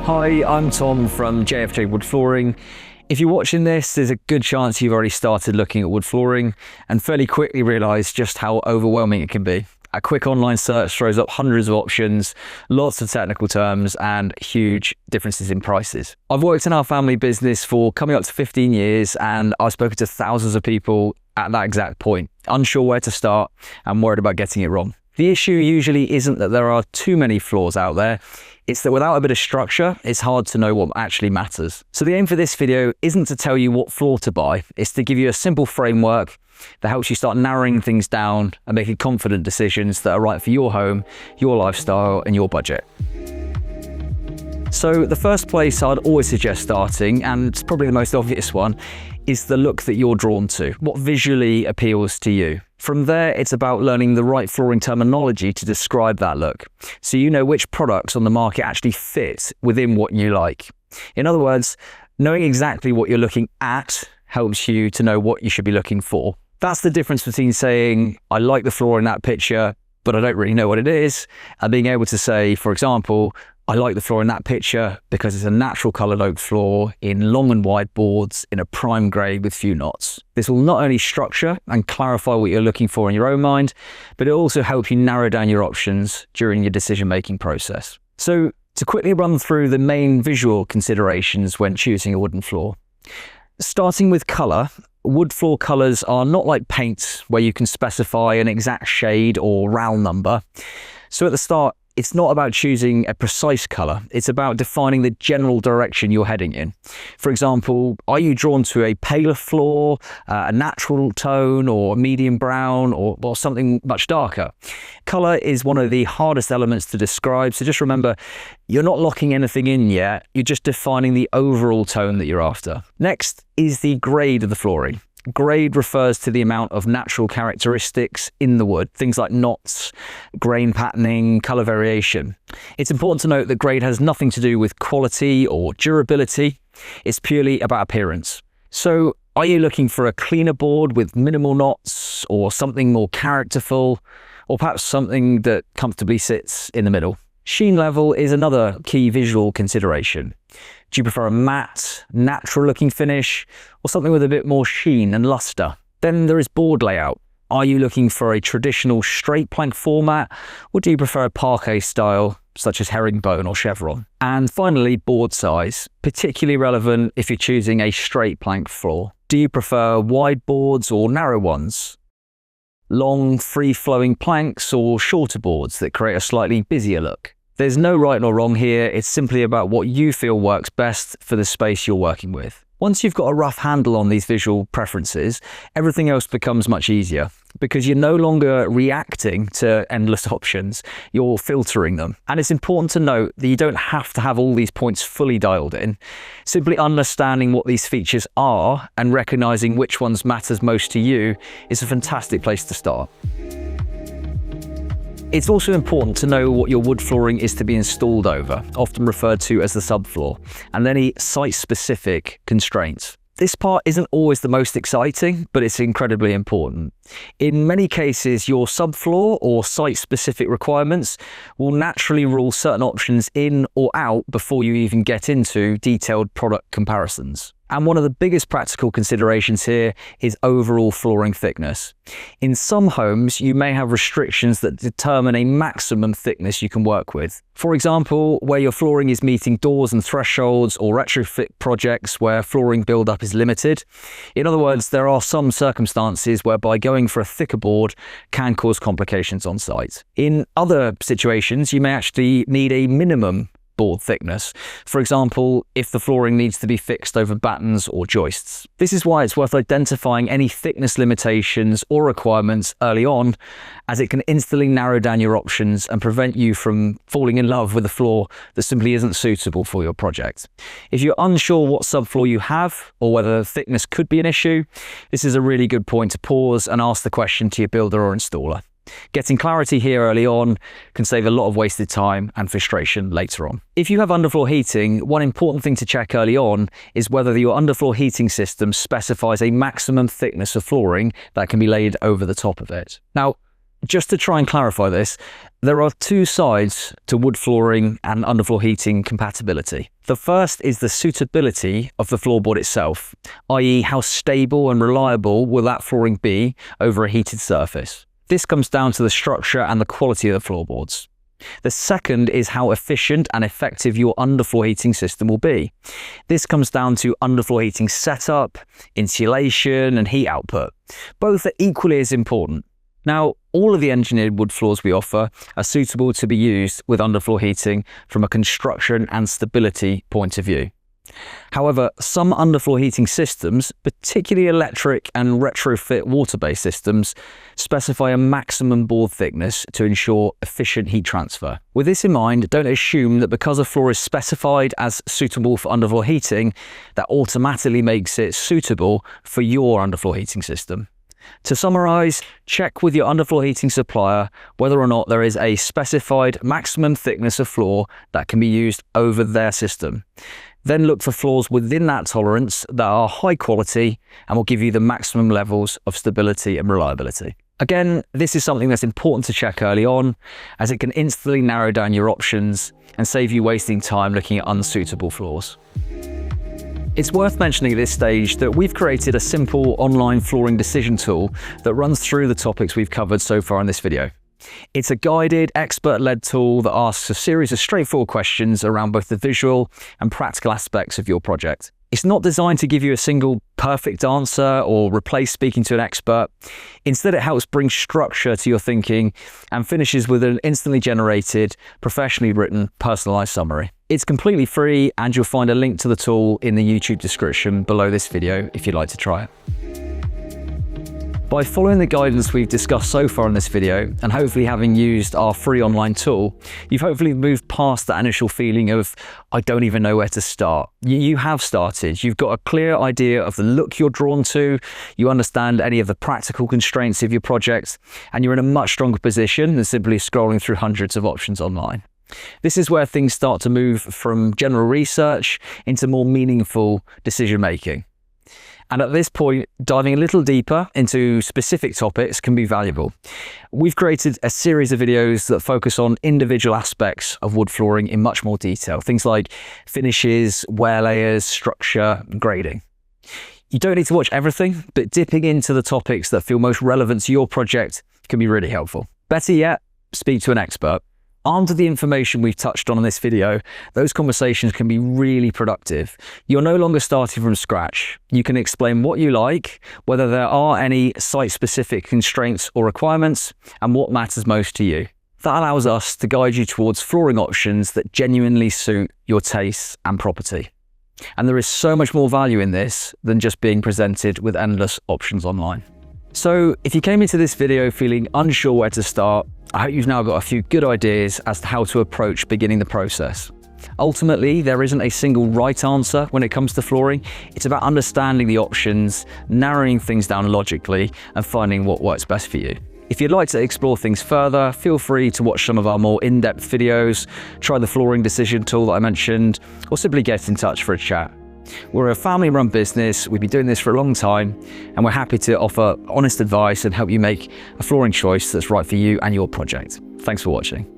Hi, I'm Tom from JFJ Wood Flooring. If you're watching this, there's a good chance you've already started looking at wood flooring and fairly quickly realised just how overwhelming it can be. A quick online search throws up hundreds of options, lots of technical terms and huge differences in prices. I've worked in our family business for coming up to 15 years and I've spoken to thousands of people at that exact point, unsure where to start and worried about getting it wrong. The issue usually isn't that there are too many floors out there, it's that without a bit of structure, it's hard to know what actually matters. So the aim for this video isn't to tell you what floor to buy, it's to give you a simple framework that helps you start narrowing things down and making confident decisions that are right for your home, your lifestyle and your budget. So the first place I'd always suggest starting, and it's probably the most obvious one, is the look that you're drawn to. What visually appeals to you? From there, it's about learning the right flooring terminology to describe that look, so you know which products on the market actually fit within what you like. In other words, knowing exactly what you're looking at helps you to know what you should be looking for. That's the difference between saying, I like the floor in that picture, but I don't really know what it is, and being able to say, for example, I like the floor in that picture because it's a natural coloured oak floor in long and wide boards in a prime grey with few knots. This will not only structure and clarify what you're looking for in your own mind, but it'll also help you narrow down your options during your decision-making process. So to quickly run through the main visual considerations when choosing a wooden floor. Starting with colour, wood floor colours are not like paint where you can specify an exact shade or RAL number. So at the start, it's not about choosing a precise colour, it's about defining the general direction you're heading in. For example, are you drawn to a paler floor, a natural tone, or a medium brown, or something much darker? Colour is one of the hardest elements to describe, so just remember, you're not locking anything in yet, you're just defining the overall tone that you're after. Next is the grade of the flooring. Grade refers to the amount of natural characteristics in the wood, things like knots, grain patterning, colour variation. It's important to note that grade has nothing to do with quality or durability, it's purely about appearance. So are you looking for a cleaner board with minimal knots, or something more characterful, or perhaps something that comfortably sits in the middle? Sheen level is another key visual consideration. Do you prefer a matte, natural-looking finish, or something with a bit more sheen and luster? Then there is board layout. Are you looking for a traditional straight plank format, or do you prefer a parquet style, such as herringbone or chevron? And finally, board size, particularly relevant if you're choosing a straight plank floor. Do you prefer wide boards or narrow ones? Long, free-flowing planks or shorter boards that create a slightly busier look? There's no right nor wrong here, it's simply about what you feel works best for the space you're working with. Once you've got a rough handle on these visual preferences, everything else becomes much easier because you're no longer reacting to endless options, you're filtering them. And it's important to note that you don't have to have all these points fully dialed in. Simply understanding what these features are and recognizing which ones matters most to you is a fantastic place to start. It's also important to know what your wood flooring is to be installed over, often referred to as the subfloor, and any site-specific constraints. This part isn't always the most exciting, but it's incredibly important. In many cases, your subfloor or site-specific requirements will naturally rule certain options in or out before you even get into detailed product comparisons. And one of the biggest practical considerations here is overall flooring thickness. In some homes, you may have restrictions that determine a maximum thickness you can work with. For example, where your flooring is meeting doors and thresholds, or retrofit projects where flooring build-up is limited. In other words, there are some circumstances whereby going for a thicker board can cause complications on site. In other situations, you may actually need a minimum board thickness. For example, if the flooring needs to be fixed over battens or joists. This is why it's worth identifying any thickness limitations or requirements early on, as it can instantly narrow down your options and prevent you from falling in love with a floor that simply isn't suitable for your project. If you're unsure what subfloor you have or whether thickness could be an issue, this is a really good point to pause and ask the question to your builder or installer. Getting clarity here early on can save a lot of wasted time and frustration later on. If you have underfloor heating, one important thing to check early on is whether your underfloor heating system specifies a maximum thickness of flooring that can be laid over the top of it. Now, Just to try and clarify this, there are two sides to wood flooring and underfloor heating compatibility. The first is the suitability of the floorboard itself, i.e. how stable and reliable will that flooring be over a heated surface. This comes down to the structure and the quality of the floorboards. The second is how efficient and effective your underfloor heating system will be. This comes down to underfloor heating setup, insulation and heat output. Both are equally as important. Now, all of the engineered wood floors we offer are suitable to be used with underfloor heating from a construction and stability point of view. However, some underfloor heating systems, particularly electric and retrofit water-based systems, specify a maximum board thickness to ensure efficient heat transfer. With this in mind, don't assume that because a floor is specified as suitable for underfloor heating, that automatically makes it suitable for your underfloor heating system. To summarise, check with your underfloor heating supplier whether or not there is a specified maximum thickness of floor that can be used over their system. Then look for floors within that tolerance that are high quality and will give you the maximum levels of stability and reliability. Again, this is something that's important to check early on, as it can instantly narrow down your options and save you wasting time looking at unsuitable floors. It's worth mentioning at this stage that we've created a simple online flooring decision tool that runs through the topics we've covered so far in this video. It's a guided, expert-led tool that asks a series of straightforward questions around both the visual and practical aspects of your project. It's not designed to give you a single perfect answer or replace speaking to an expert. Instead, it helps bring structure to your thinking and finishes with an instantly generated, professionally written, personalized summary. It's completely free, and you'll find a link to the tool in the YouTube description below this video if you'd like to try it. By following the guidance we've discussed so far in this video, and hopefully having used our free online tool, you've hopefully moved past that initial feeling of, I don't even know where to start. You have started. You've got a clear idea of the look you're drawn to, you understand any of the practical constraints of your project, and you're in a much stronger position than simply scrolling through hundreds of options online. This is where things start to move from general research into more meaningful decision making. And at this point, diving a little deeper into specific topics can be valuable. We've created a series of videos that focus on individual aspects of wood flooring in much more detail. Things like finishes, wear layers, structure, and grading. You don't need to watch everything, but dipping into the topics that feel most relevant to your project can be really helpful. Better yet, speak to an expert. Armed with the information we've touched on in this video, those conversations can be really productive. You're no longer starting from scratch. You can explain what you like, whether there are any site-specific constraints or requirements, and what matters most to you. That allows us to guide you towards flooring options that genuinely suit your tastes and property. And there is so much more value in this than just being presented with endless options online. So if you came into this video feeling unsure where to start, I hope you've now got a few good ideas as to how to approach beginning the process. Ultimately, there isn't a single right answer when it comes to flooring. It's about understanding the options, narrowing things down logically, and finding what works best for you. If you'd like to explore things further, feel free to watch some of our more in-depth videos, try the flooring decision tool that I mentioned, or simply get in touch for a chat. We're a family-run business, we've been doing this for a long time, and we're happy to offer honest advice and help you make a flooring choice that's right for you and your project. Thanks for watching.